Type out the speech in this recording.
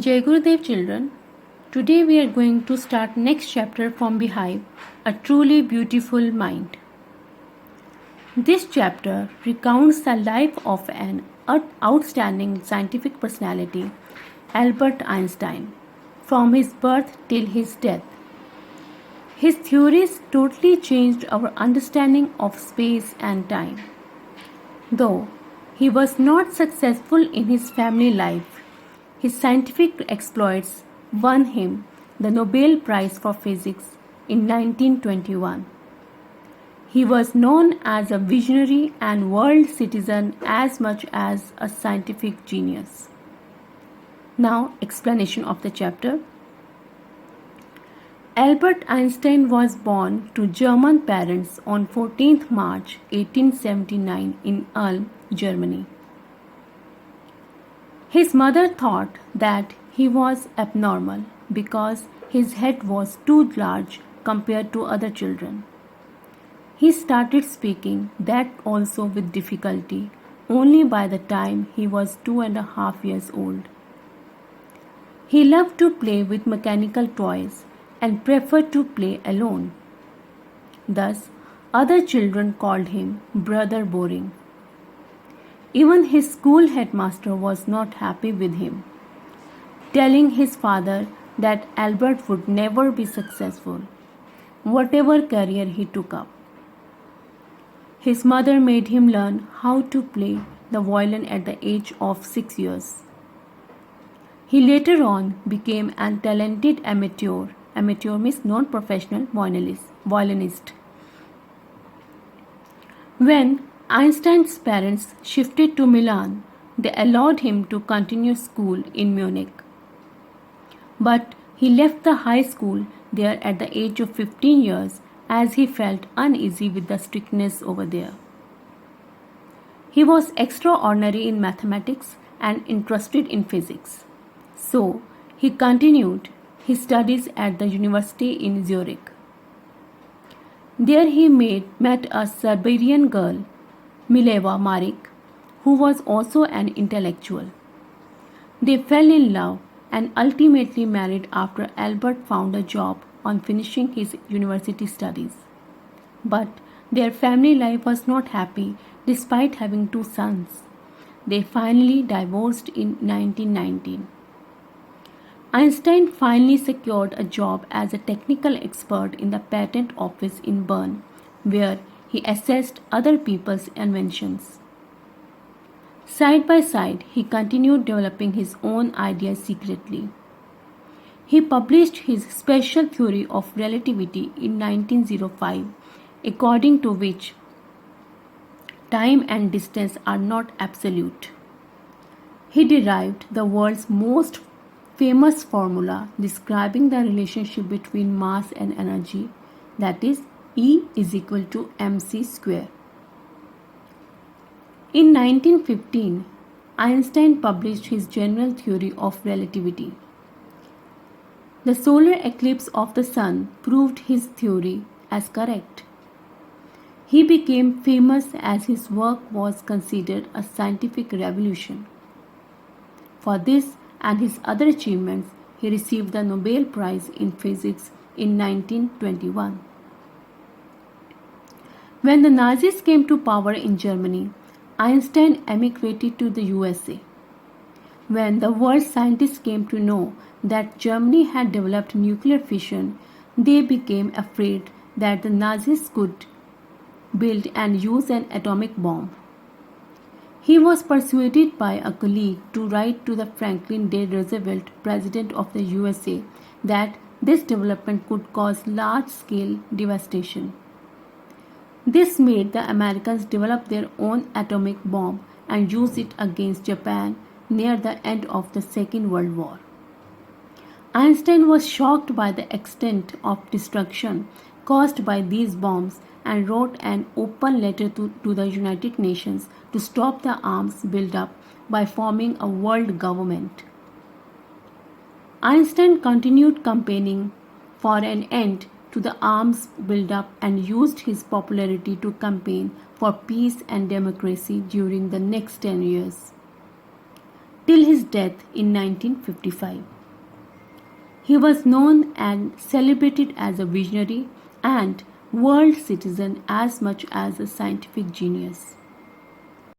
Jai Gurudev children, today we are going to start next chapter from Beehive, A Truly Beautiful Mind. This chapter recounts the life of an outstanding scientific personality, Albert Einstein, from his birth till his death. His theories totally changed our understanding of space and time. Though he was not successful in his family life, his scientific exploits won him the Nobel Prize for Physics in 1921. He was known as a visionary and world citizen as much as a scientific genius. Now, explanation of the chapter. Albert Einstein was born to German parents on 14th March 1879 in Ulm, Germany. His mother thought that he was abnormal because his head was too large compared to other children. He started speaking that also with difficulty only by the time he was 2.5 years old. He loved to play with mechanical toys and preferred to play alone. Thus, other children called him Brother Boring. Even his school headmaster was not happy with him, telling his father that Albert would never be successful, whatever career he took up. His mother made him learn how to play the violin at the age of 6 years. He later on became a talented amateur means non-professional violinist. When Einstein's parents shifted to Milan, they allowed him to continue school in Munich. But he left the high school there at the age of 15 years as he felt uneasy with the strictness over there. He was extraordinary in mathematics and interested in physics. So, he continued his studies at the university in Zurich. There he met a Serbian girl, Mileva Maric, who was also an intellectual. They fell in love and ultimately married after Albert found a job on finishing his university studies. But their family life was not happy despite having 2 sons. They finally divorced in 1919. Einstein finally secured a job as a technical expert in the patent office in Bern, where he assessed other people's inventions. Side by side, he continued developing his own ideas secretly. He published his special theory of relativity in 1905, according to which time and distance are not absolute. He derived the world's most famous formula describing the relationship between mass and energy, that is E is equal to mc square. In 1915, Einstein published his general theory of relativity. The solar eclipse of the sun proved his theory as correct. He became famous as his work was considered a scientific revolution. For this and his other achievements, he received the Nobel Prize in Physics in 1921. When the Nazis came to power in Germany, Einstein emigrated to the USA. When the world's scientists came to know that Germany had developed nuclear fission, they became afraid that the Nazis could build and use an atomic bomb. He was persuaded by a colleague to write to the Franklin D. Roosevelt, President of the USA, that this development could cause large-scale devastation. This made the Americans develop their own atomic bomb and use it against Japan near the end of the Second World War. Einstein was shocked by the extent of destruction caused by these bombs and wrote an open letter to the United Nations to stop the arms buildup by forming a world government. Einstein continued campaigning for an end to the arms buildup and used his popularity to campaign for peace and democracy during the next 10 years. till his death in 1955. He was known and celebrated as a visionary and world citizen as much as a scientific genius.